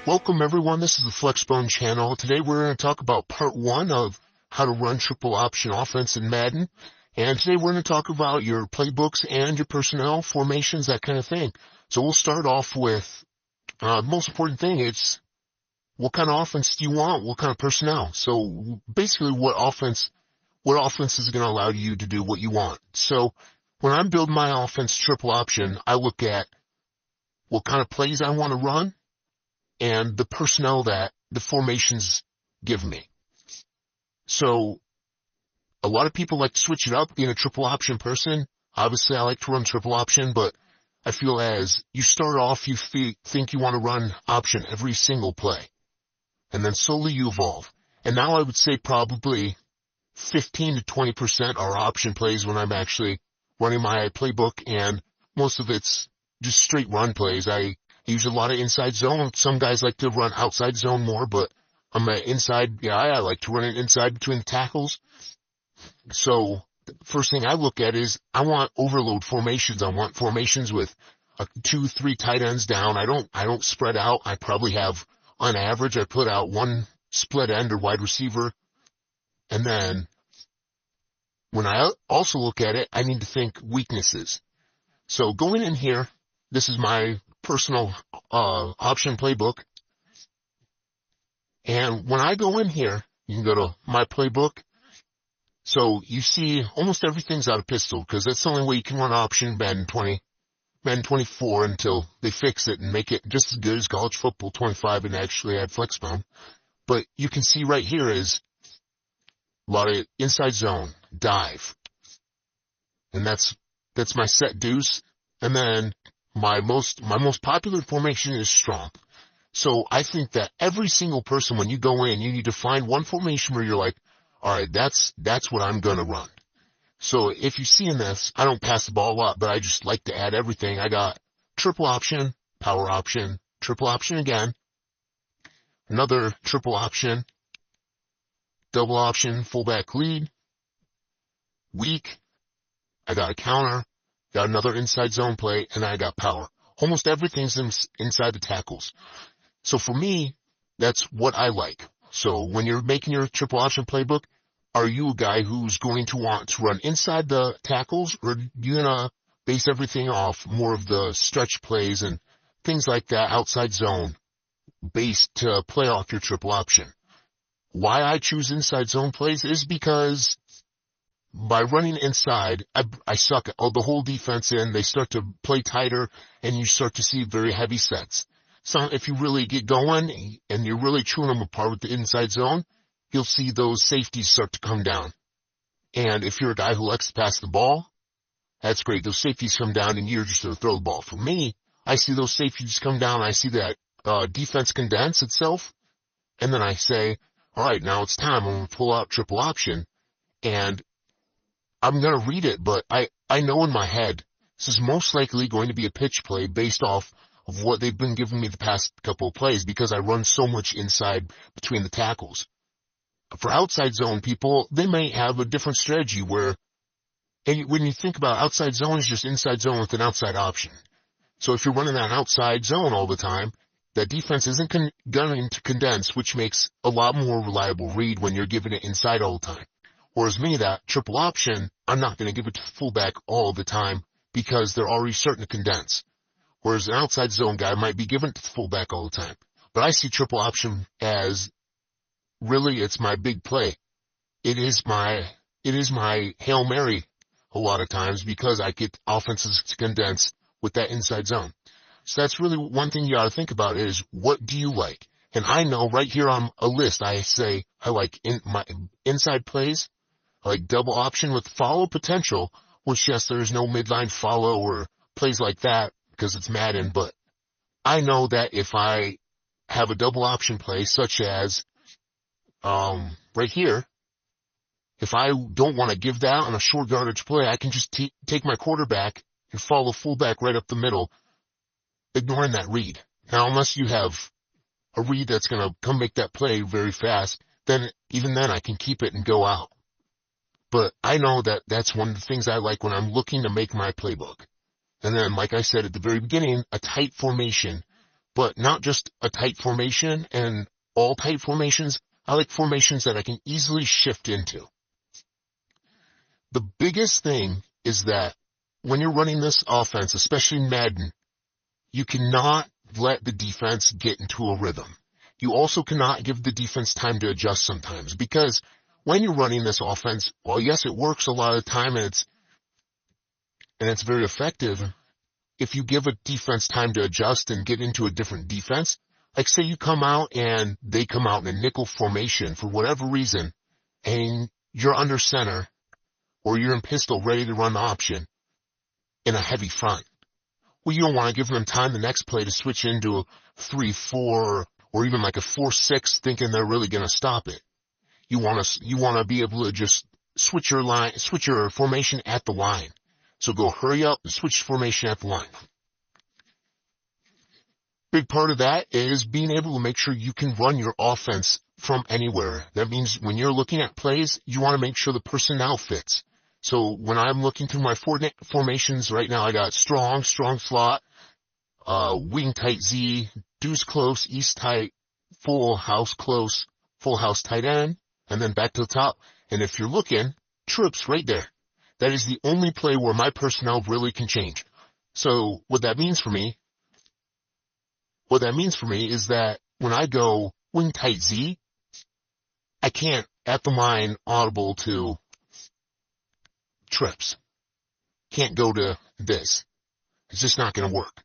Welcome everyone, this is the Flexbone channel. Today we're going to talk about part 1 of how to run triple option offense in Madden. And today we're going to talk about your playbooks and your personnel, formations, that kind of thing. So we'll start off with the most important thing. It's what kind of offense do you want? What kind of personnel? So basically what offense is going to allow you to do what you want. So when I'm building my offense triple option, I look at what kind of plays I want to run and the personnel that the formations give me. So a lot of people like to switch it up, being a triple option person. Obviously, I like to run triple option, but I feel as you start off, you think you want to run option every single play. And then slowly you evolve. And now I would say probably 15 to 20% are option plays when I'm actually running my playbook, and most of it's just straight run plays. I use a lot of inside zone. Some guys like to run outside zone more, but I'm an inside guy. I like to run it inside between the tackles. So the first thing I look at is I want overload formations. I want formations with 2-3 tight ends down. I don't spread out. I probably have, on average, I put out one split end or wide receiver. And then when I also look at it, I need to think weaknesses. So going in here, this is my personal option playbook. And when I go in here, you can go to my playbook. So you see almost everything's out of pistol, because that's the only way you can run option Madden 24 until they fix it and make it just as good as college football 25 and actually add Flexbone. But you can see right here is a lot of inside zone, dive. And that's my set deuce. And then my most popular formation is strong. So I think that every single person, when you go in, you need to find one formation where you're like, all right, that's what I'm going to run. So if you see in this, I don't pass the ball a lot, but I just like to add everything. I got triple option, power option, triple option again, another triple option, double option, fullback lead, weak. I got a counter, got another inside zone play, and I got power. Almost everything's inside the tackles. So for me, that's what I like. So when you're making your triple option playbook, are you a guy who's going to want to run inside the tackles, or are you going to base everything off more of the stretch plays and things like that, outside zone, based to play off your triple option? Why I choose inside zone plays is because by running inside, I suck the whole defense in. They start to play tighter, and you start to see very heavy sets. So if you really get going and you're really chewing them apart with the inside zone, you'll see those safeties start to come down. And if you're a guy who likes to pass the ball, that's great. Those safeties come down and you're just going to throw the ball. For me, I see those safeties come down. I see that defense condense itself. And then I say, all right, now it's time. I'm going to pull out triple option. And I'm going to read it, but I know in my head, this is most likely going to be a pitch play based off of what they've been giving me the past couple of plays, because I run so much inside between the tackles. For outside zone people, they may have a different strategy where, and when you think about outside zone, it's just inside zone with an outside option. So if you're running that outside zone all the time, that defense isn't going to condense, which makes a lot more reliable read when you're giving it inside all the time. Whereas me, that triple option, I'm not going to give it to the fullback all the time because they're already starting to condense. Whereas an outside zone guy might be given it to the fullback all the time. But I see triple option as really, it's my big play. It is my Hail Mary a lot of times, because I get offenses to condense with that inside zone. So that's really one thing you ought to think about is, what do you like? And I know right here on a list, I say I like my inside plays. I like double option with follow potential, which yes, there's no midline follow or plays like that because it's Madden, but I know that if I have a double option play, such as right here, if I don't want to give that on a short yardage play, I can just take my quarterback and follow fullback right up the middle, ignoring that read. Now, unless you have a read that's going to come make that play very fast, then even then I can keep it and go out. But I know that that's one of the things I like when I'm looking to make my playbook. And then, like I said at the very beginning, a tight formation but not just a tight formation and all tight formations. I like formations that I can easily shift into. The biggest thing is that when you're running this offense, especially Madden, you cannot let the defense get into a rhythm. You also cannot give the defense time to adjust sometimes, because when you're running this offense, well, yes, it works a lot of the time and it's very effective. If you give a defense time to adjust and get into a different defense, like say you come out and they come out in a nickel formation for whatever reason, and you're under center, or you're in pistol ready to run the option in a heavy front. Well, you don't want to give them time the next play to switch into a 3-4 or even like a 4-6 thinking they're really going to stop it. You want to be able to just switch your formation at the line. So go hurry up and switch formation at the line. Big part of that is being able to make sure you can run your offense from anywhere. That means when you're looking at plays, you want to make sure the personnel fits. So when I'm looking through my formations right now, I got strong slot, wing tight Z, deuce close, east tight, full house close, full house tight end, and then back to the top. And if you're looking, trips right there. That is the only play where my personnel really can change. So what that means for me is that when I go wing tight Z, I can't at the line audible to trips. Can't go to this. It's just not going to work.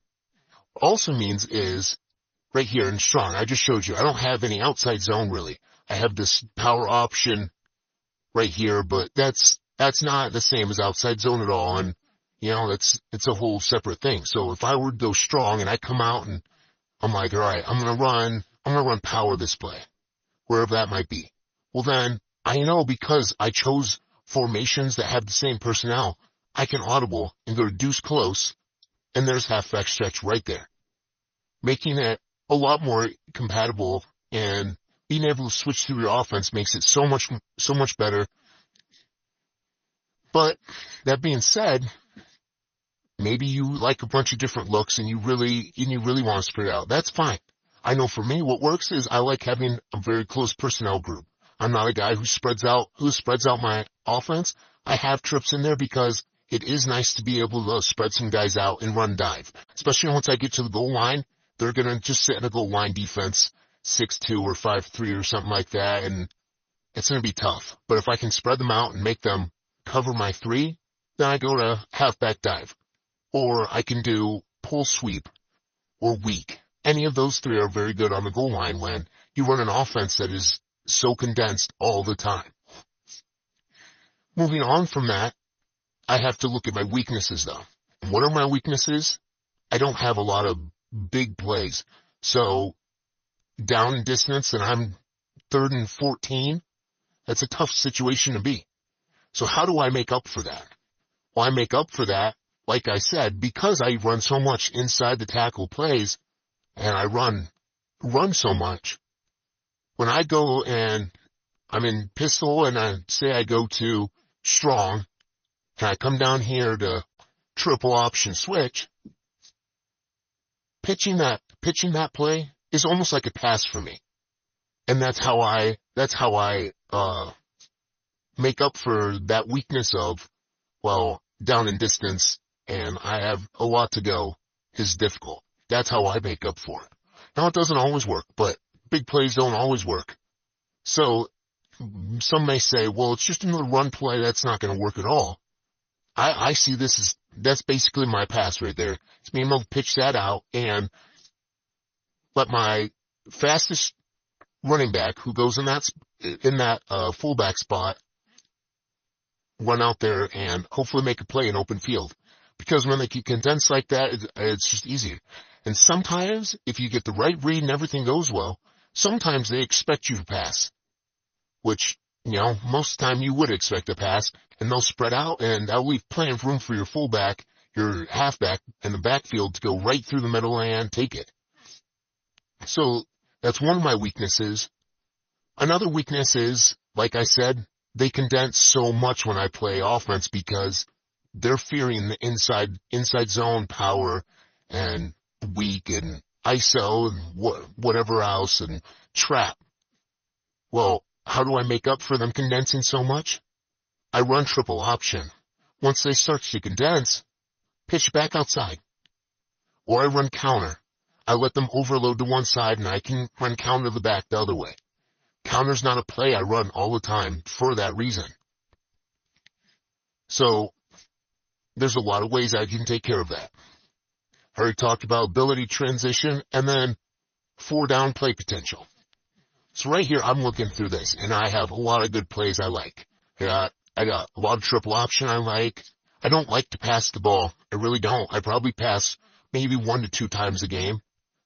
Also means is right here in strong, I just showed you, I don't have any outside zone really. I have this power option right here, but that's not the same as outside zone at all. And it's a whole separate thing. So if I were to go strong and I come out and I'm like, all right, I'm going to run power this play, wherever that might be. Well, then I know because I chose formations that have the same personnel, I can audible and go to deuce close, and there's halfback stretch right there, making it a lot more compatible, and being able to switch through your offense makes it so much better. But that being said, maybe you like a bunch of different looks and you really want to spread it out. That's fine. I know for me, what works is I like having a very close personnel group. I'm not a guy who spreads out my offense. I have trips in there because it is nice to be able to spread some guys out and run dive. Especially once I get to the goal line, they're going to just sit in a goal line defense, 6-2 or 5-3 or something like that, and it's going to be tough. But if I can spread them out and make them cover my 3, then I go to halfback dive. Or I can do pull sweep or weak. Any of those 3 are very good on the goal line when you run an offense that is so condensed all the time. Moving on from that, I have to look at my weaknesses though. And what are my weaknesses? I don't have a lot of big plays. So down in distance and I'm 3rd and 14, that's a tough situation to be. So how do I make up for that? Well, I make up for that, like I said, because I run so much inside the tackle plays and I run so much. When I go and I'm in pistol and I say I go to strong and I come down here to triple option switch, pitching that play is almost like a pass for me. And that's how I make up for that weakness of, well, down in distance and I have a lot to go is difficult. That's how I make up for it. Now it doesn't always work, but big plays don't always work. So some may say, well, it's just another run play. That's not going to work at all. I see this as, that's basically my pass right there. It's being able to pitch that out and let my fastest running back who goes in that fullback spot run out there and hopefully make a play in open field. Because when they get condensed like that, it's just easier. And sometimes, if you get the right read and everything goes well, sometimes they expect you to pass. Which, most of the time you would expect a pass, and they'll spread out, and that'll leave plenty of room for your fullback, your halfback, and the backfield to go right through the middle and take it. So, that's one of my weaknesses. Another weakness is, like I said, they condense so much when I play offense because they're fearing the inside zone power and weak and ISO and whatever else and trap. Well, how do I make up for them condensing so much? I run triple option. Once they start to condense, pitch back outside. Or I run counter. I let them overload to one side and I can run counter the back the other way. Counter's not a play I run all the time for that reason. So, there's a lot of ways I can take care of that. I already talked about ability transition and then 4-down play potential. So right here, I'm looking through this, and I have a lot of good plays I like. I got a lot of triple option I like. I don't like to pass the ball. I really don't. I probably pass maybe 1 to 2 times a game.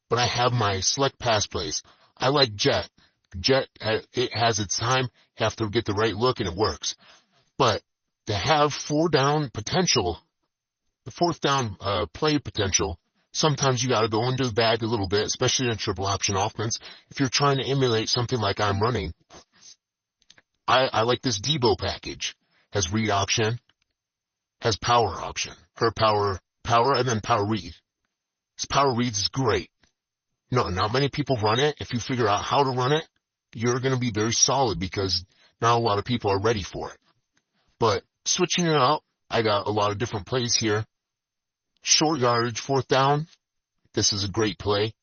But I have my select pass plays. I like jet. Jet, it has its time. You have to get the right look, and it works. But to have 4-down potential, the 4th-down play potential, sometimes you got to go into the bag a little bit, especially in a triple option offense, if you're trying to emulate something like I'm running. I like this Debo package. Has read option, has power option, or power, and then power read. This power reads is great. No, not many people run it. If you figure out how to run it, you're going to be very solid because not a lot of people are ready for it. But switching it up, I got a lot of different plays here. Short yardage, 4th down. This is a great play.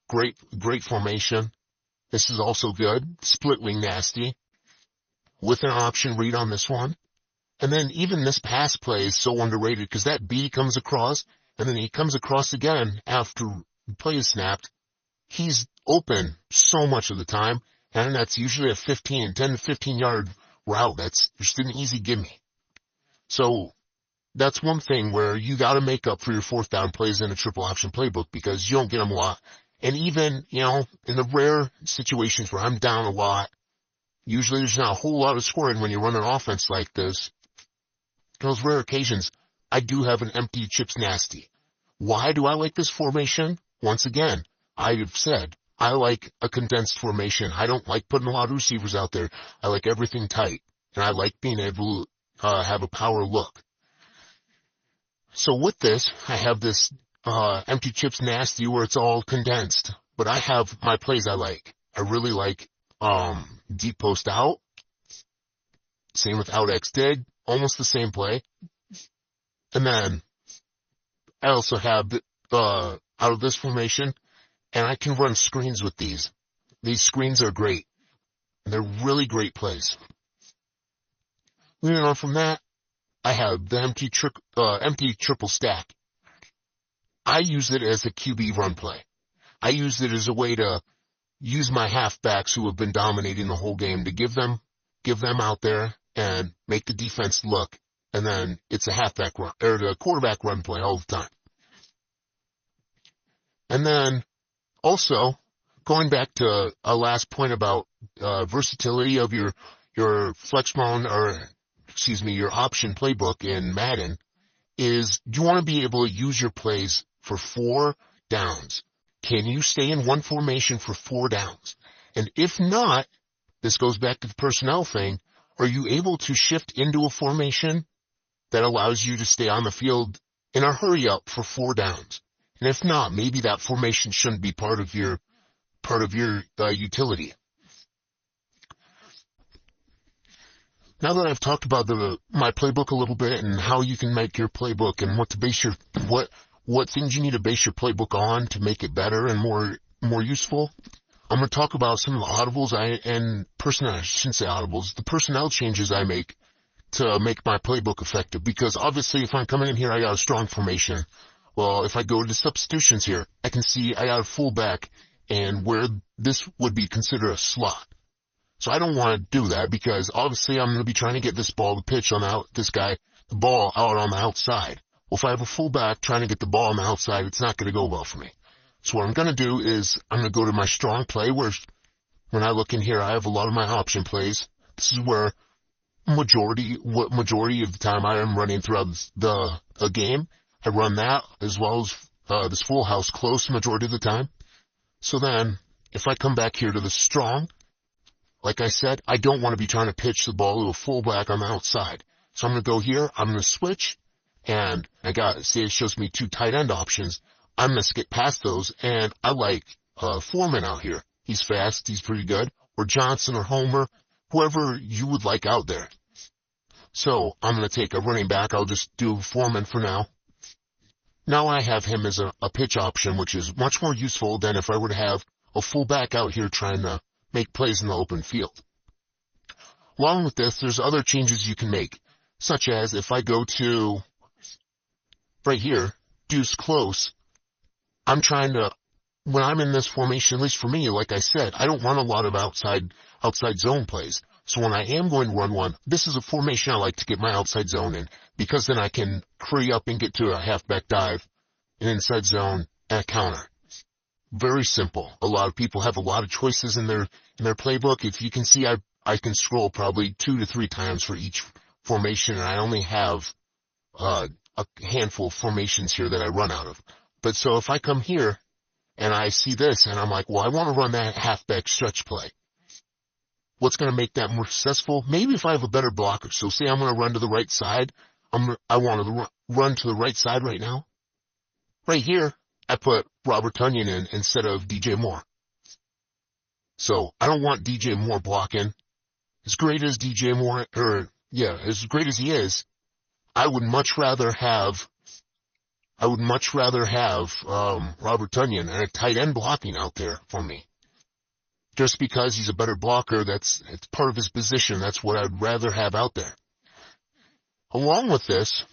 Great formation. This is also good. Split wing nasty. With an option read on this one. And then even this pass play is so underrated because that B comes across and then he comes across again after the play is snapped. He's open so much of the time, and that's usually a 10 to 15 yard route. That's just an easy gimme. So that's one thing where you got to make up for your 4th down plays in a triple option playbook because you don't get them a lot. And even, in the rare situations where I'm down a lot, usually there's not a whole lot of scoring when you run an offense like this. In those rare occasions, I do have an empty chips nasty. Why do I like this formation? Once again, I've said I like a condensed formation. I don't like putting a lot of receivers out there. I like everything tight, and I like being able to have a power look. So with this, I have this empty chips nasty where it's all condensed, but I have my plays I like. I really like deep post out. Same with out X dig, almost the same play. And then I also have out of this formation, and I can run screens with these. These screens are great. They're really great plays. Moving on from that, I have the empty triple stack. I use it as a QB run play. I use it as a way to use my halfbacks who have been dominating the whole game to give them out there and make the defense look. And then it's a halfback run, or the quarterback run play all the time. And then also, going back to a last point about versatility of your flexbone, your option playbook in Madden, is you want to be able to use your plays for 4 downs. Can you stay in one formation for 4 downs? And if not, this goes back to the personnel thing, are you able to shift into a formation that allows you to stay on the field in a hurry up for 4 downs? And if not, maybe that formation shouldn't be part of your utility. Now that I've talked about my playbook a little bit and how you can make your playbook and what things you need to base your playbook on to make it better and more useful, I'm going to talk about some of the audibles I shouldn't say audibles, the personnel changes I make to make my playbook effective. Because obviously if I'm coming in here, I got a strong formation. Well, if I go to substitutions here, I can see I got a fullback and where this would be considered a slot. So I don't want to do that because obviously I'm going to be trying to get this ball to pitch on the ball out on the outside. Well, if I have a fullback trying to get the ball on the outside, it's not going to go well for me. So what I'm going to do is I'm going to go to my strong play where when I look in here, I have a lot of my option plays. This is where majority of the time I am running throughout the game. I run that as well as this full house close majority of the time. So then if I come back here to the strong, like I said, I don't want to be trying to pitch the ball to a fullback on the outside. So I'm going to go here, I'm going to switch, and it shows me 2 tight end options, I'm going to skip past those, and I like Foreman out here. He's fast, he's pretty good. Or Johnson or Homer, whoever you would like out there. So I'm going to take a running back. I'll just do Foreman for now. Now I have him as a pitch option, which is much more useful than if I were to have a fullback out here trying to make plays in the open field. Along with this, there's other changes you can make, such as if I go to right here, deuce close, I'm trying to, when I'm in this formation, at least for me, like I said, I don't run a lot of outside zone plays. So when I am going to run one, this is a formation I like to get my outside zone in, because then I can hurry up and get to a halfback dive, an inside zone, and a counter. Very simple. A lot of people have a lot of choices in their playbook. If you can see, I can scroll probably 2 to 3 times for each formation, and I only have a handful of formations here that I run out of. But so if I come here and I see this and I'm like, well, I want to run that halfback stretch play. What's going to make that more successful? Maybe if I have a better blocker. So say I'm going to run to the right side. I want to run to the right side right now. Right here, I put Robert Tonyan in instead of DJ Moore. So I don't want DJ Moore blocking. As great as DJ Moore, as great as he is, I would much rather have Robert Tonyan and a tight end blocking out there for me. Just because he's a better blocker, it's part of his position. That's what I'd rather have out there. Along with this,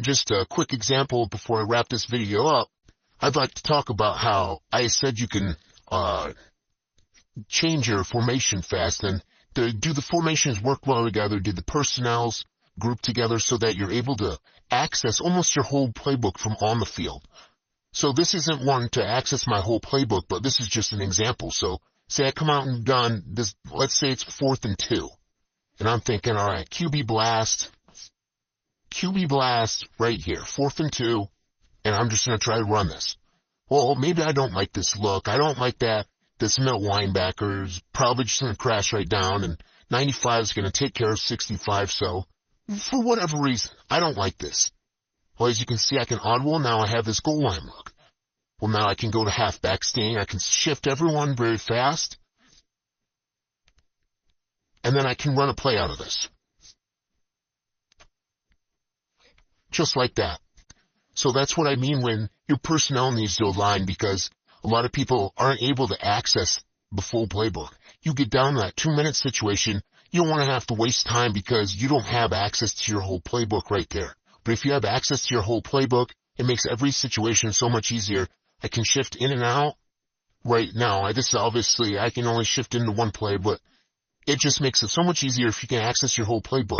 just a quick example before I wrap this video up, I'd like to talk about how I said you can change your formation fast, and do the formations work well together? Do the personnels group together so that you're able to access almost your whole playbook from on the field? So this isn't one to access my whole playbook, but this is just an example. So say I come out and done this, let's say it's 4th and 2. And I'm thinking, all right, QB blast right here, 4th and 2, and I'm just going to try to run this. Well, maybe I don't like this look. I don't like that. This middle linebacker is probably just going to crash right down, and 95 is going to take care of 65. So for whatever reason, I don't like this. Well, as you can see, I can audible. Now I have this goal line look. Well, now I can go to halfback sting. I can shift everyone very fast. And then I can run a play out of this. Just like that. So that's what I mean when your personnel needs to align, because a lot of people aren't able to access the full playbook. You get down to that 2-minute situation, you don't want to have to waste time because you don't have access to your whole playbook right there. But if you have access to your whole playbook, it makes every situation so much easier. I can shift in and out right now. This is obviously, I can only shift into one play, but it just makes it so much easier if you can access your whole playbook.